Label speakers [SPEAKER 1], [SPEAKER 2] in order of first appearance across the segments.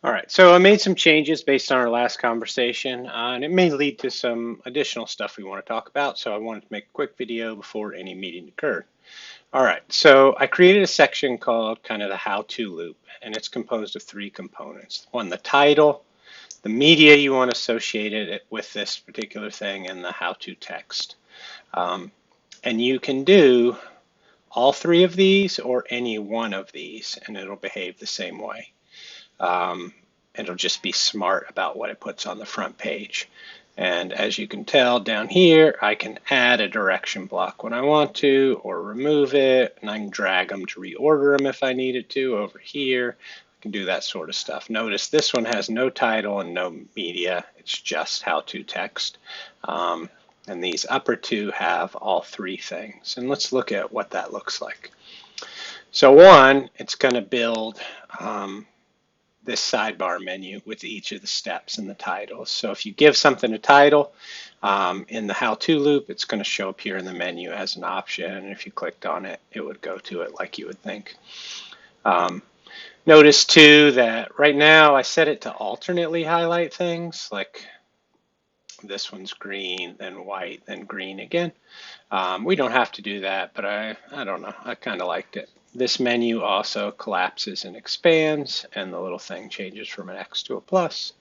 [SPEAKER 1] All right, so I made some changes based on our last conversation, and it may lead to some additional stuff we want to talk about, so I wanted to make a quick video before any meeting occurred. All right, so I created a section called kind of the how-to loop, and it's composed of three components. One, the title, the media you want associated with this particular thing, and the how-to text. Um, and you can do all three of these or any one of these, and it'll behave the same way. Um, It'll just be smart about what it puts on the front page. And as you can tell down here, I can add a direction block when I want to, or remove it, and I can drag them to reorder them if I needed to over here. I can do that sort of stuff. Notice this one has no title and no media. It's just how-to text. And these upper two have all three things. And let's look at what that looks like. So one, it's going to build this sidebar menu with each of the steps and the titles. So if you give something a title in the how-to loop, it's going to show up here in the menu as an option. And if you clicked on it, it would go to it like you would think. Notice too that right now I set it to alternately highlight things, like this one's green, then white, then green again. We don't have to do that, but I don't know, I kind of liked it. This menu also collapses and expands, and the little thing changes from an X to a plus.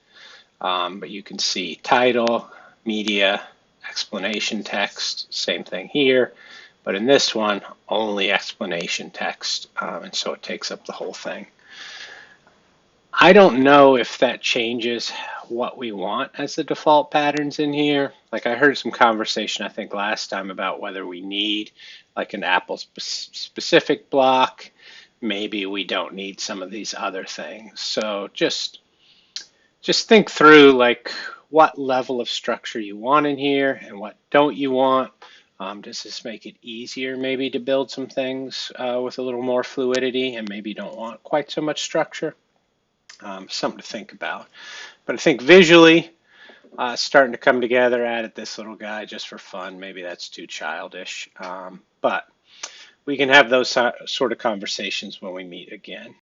[SPEAKER 1] But you can see title, media, explanation text, same thing here. But in this one, only explanation text, and so it takes up the whole thing. I don't know if that changes what we want as the default patterns in here. Like I heard some conversation, I think last time, about whether we need like an Apple specific block. Maybe we don't need some of these other things. So just think through like what level of structure you want in here and what don't you want. Does this make it easier maybe to build some things with a little more fluidity, and maybe don't want quite so much structure? Something to think about. But I think visually, starting to come together. Added this little guy just for fun. Maybe that's too childish, but we can have those sort of conversations when we meet again.